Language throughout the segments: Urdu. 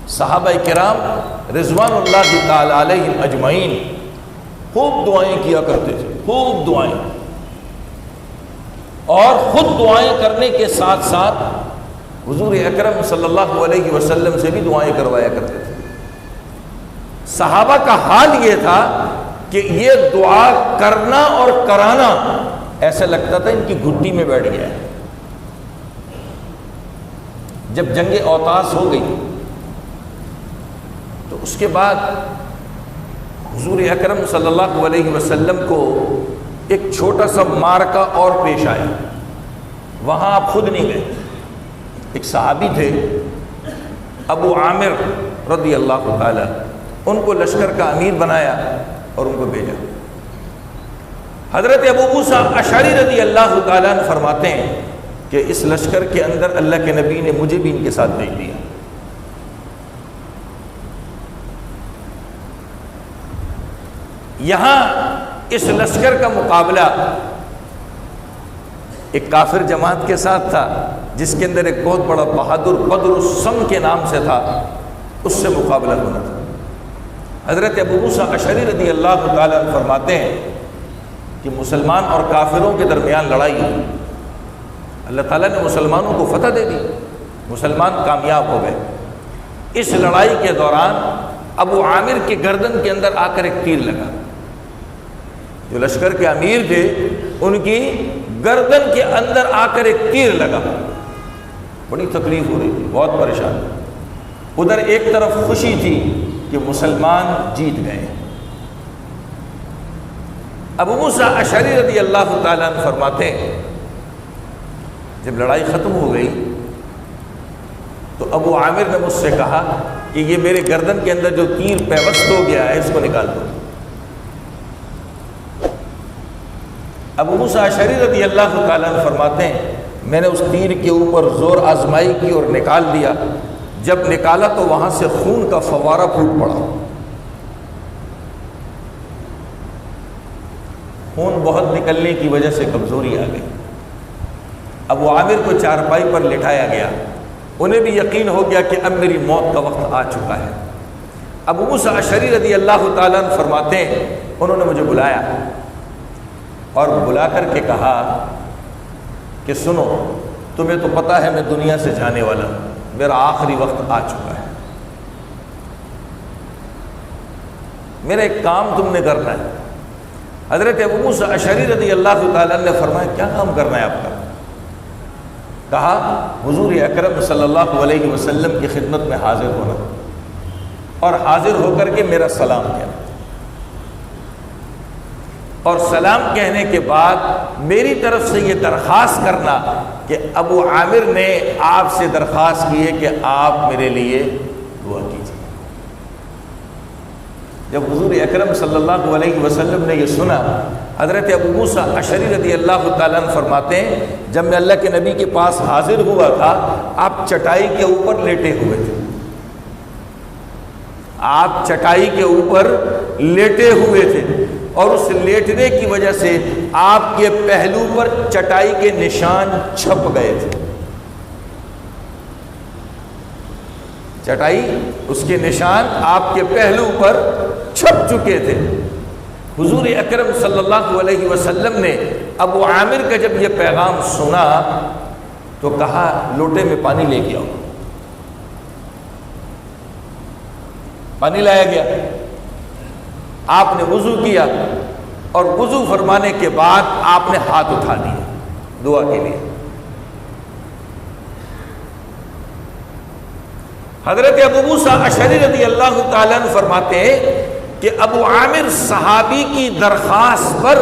صحابہ کرام رضوان اللہ تعالی علیہم اجمعین خوب دعائیں کیا کرتے تھے، خوب دعائیں، اور خود دعائیں کرنے کے ساتھ ساتھ حضور اکرم صلی اللہ علیہ وسلم سے بھی دعائیں کروایا کرتے تھے۔ صحابہ کا حال یہ تھا کہ یہ دعا کرنا اور کرانا ایسا لگتا تھا ان کی گھٹی میں بیٹھ گیا ہے۔ جب جنگ اوطاس ہو گئی تو اس کے بعد حضور اکرم صلی اللہ علیہ وسلم کو ایک چھوٹا سا معرکہ اور پیش آیا، وہاں آپ خود نہیں گئے، ایک صحابی تھے ابو عامر رضی اللہ تعالی، ان کو لشکر کا امیر بنایا اور ان کو بھیجا۔ حضرت ابو موسیٰ اشعری رضی اللہ تعالیٰ عنہ فرماتے ہیں کہ اس لشکر کے اندر اللہ کے نبی نے مجھے بھی ان کے ساتھ بھیج دیا۔ یہاں اس لشکر کا مقابلہ ایک کافر جماعت کے ساتھ تھا جس کے اندر ایک بہت بڑا بہادر بدر السم کے نام سے تھا، اس سے مقابلہ ہونا تھا۔ حضرت ابو موسیٰ اشعری رضی اللہ تعالیٰ عنہ فرماتے ہیں کہ مسلمان اور کافروں کے درمیان لڑائی ہوئی، اللہ تعالیٰ نے مسلمانوں کو فتح دے دی، مسلمان کامیاب ہو گئے۔ اس لڑائی کے دوران ابو عامر کے گردن کے اندر آ کر ایک تیر لگا، جو لشکر کے امیر تھے ان کی گردن کے اندر آ کر ایک تیر لگا، بڑی تکلیف ہو رہی تھی، بہت پریشان۔ ادھر ایک طرف خوشی تھی کہ مسلمان جیت گئے۔ ابو موسیٰ اشعری رضی اللہ تعالیٰ عنہ فرماتے ہیں جب لڑائی ختم ہو گئی تو ابو عامر نے مجھ سے کہا کہ یہ میرے گردن کے اندر جو تیر پیوست ہو گیا ہے اس کو نکال دو۔ ابو موسیٰ اشعری رضی اللہ تعالیٰ عنہ فرماتے ہیں میں نے اس تیر کے اوپر زور آزمائی کی اور نکال دیا، جب نکالا تو وہاں سے خون کا فوارہ پھوٹ پڑا، خون بہت نکلنے کی وجہ سے کمزوری آ گئی۔ ابو عامر کو چارپائی پر لٹایا گیا، انہیں بھی یقین ہو گیا کہ اب میری موت کا وقت آ چکا ہے۔ ابو موسیٰ اشعری رضی اللہ تعالیٰ عنہ فرماتے ہیں انہوں نے مجھے بلایا اور بلا کر کے کہا کہ سنو، تمہیں تو پتہ ہے میں دنیا سے جانے والا ہوں، میرا آخری وقت آ چکا ہے، میرا ایک کام تم نے کرنا ہے۔ حضرت ابو موسیٰ اشعری رضی اللہ تعالیٰ نے فرمایا کیا کام کرنا ہے آپ کا؟ کہا حضور اکرم صلی اللہ علیہ وسلم کی خدمت میں حاضر ہونا اور حاضر ہو کر کے میرا سلام کہنا، اور سلام کہنے کے بعد میری طرف سے یہ درخواست کرنا کہ ابو عامر نے آپ سے درخواست کی ہے کہ آپ میرے لیے دعا کیجیے۔ جب حضور اکرم صلی اللہ علیہ وسلم نے یہ سنا، حضرت ابو موسیٰ اشعری رضی اللہ تعالیٰ عنہ فرماتے ہیں جب میں اللہ کے نبی کے پاس حاضر ہوا تھا آپ چٹائی کے اوپر لیٹے ہوئے تھے، آپ چٹائی کے اوپر لیٹے ہوئے تھے، اور اس لیٹنے کی وجہ سے آپ کے پہلو پر چٹائی کے نشان چھپ گئے تھے، چٹائی اس کے نشان آپ کے پہلو پر چھپ چکے تھے۔ حضور اکرم صلی اللہ علیہ وسلم نے ابو عامر کا جب یہ پیغام سنا تو کہا لوٹے میں پانی لے کے آؤ۔ پانی لایا گیا، آپ نے وضو کیا اور وضو فرمانے کے بعد آپ نے ہاتھ اٹھا دیے دعا کے لیے۔ حضرت ابو موسیٰ اشعری رضی اللہ تعالیٰ عنہ فرماتے ہیں کہ ابو عامر صحابی کی درخواست پر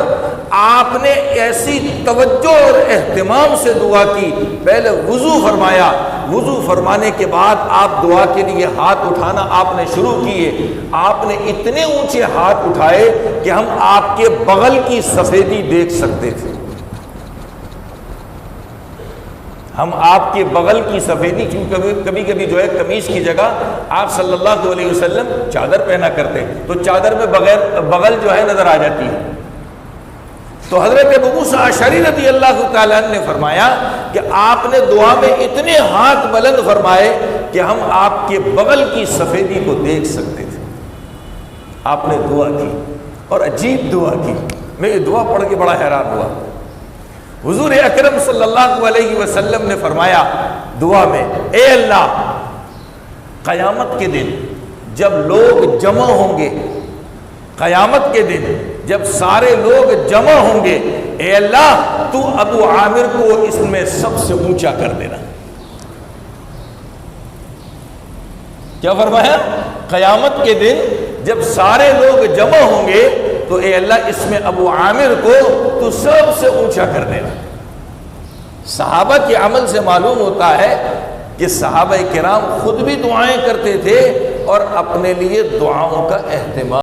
آپ نے ایسی توجہ اور اہتمام سے دعا کی، پہلے وضو فرمایا، وضو فرمانے کے بعد آپ دعا کے لیے ہاتھ اٹھانا آپ نے شروع کیے، آپ نے اتنے اونچے ہاتھ اٹھائے کہ ہم آپ کے بغل کی سفیدی دیکھ سکتے تھے، ہم آپ کے بغل کی سفیدی، کیونکہ کبھی کبھی جو ہے قمیص کی جگہ آپ صلی اللہ علیہ وسلم چادر پہنا کرتے تو چادر میں بغل جو ہے نظر آ جاتی ہے، تو حضرت ابو موسیٰ اشعری رضی اللہ تعالیٰ عنہ نے فرمایا کہ آپ نے دعا میں اتنے ہاتھ بلند فرمائے کہ ہم آپ کے بغل کی سفیدی کو دیکھ سکتے تھے. آپ نے دعا کی اور عجیب دعا کی. میں یہ دعا پڑھ کے بڑا حیران ہوا. حضور اکرم صلی اللہ علیہ وسلم نے فرمایا دعا میں، اے اللہ، قیامت کے دن جب لوگ جمع ہوں گے، قیامت کے دن جب سارے لوگ جمع ہوں گے، اے اللہ تو ابو عامر کو اس میں سب سے اونچا کر دینا. کیا فرمایا؟ قیامت کے دن جب سارے لوگ جمع ہوں گے تو اے اللہ اس میں ابو عامر کو تو سب سے اونچا کر دینا. صحابہ کے عمل سے معلوم ہوتا ہے کہ صحابہ کرام خود بھی دعائیں کرتے تھے اور اپنے لیے دعاؤں کا اہتمام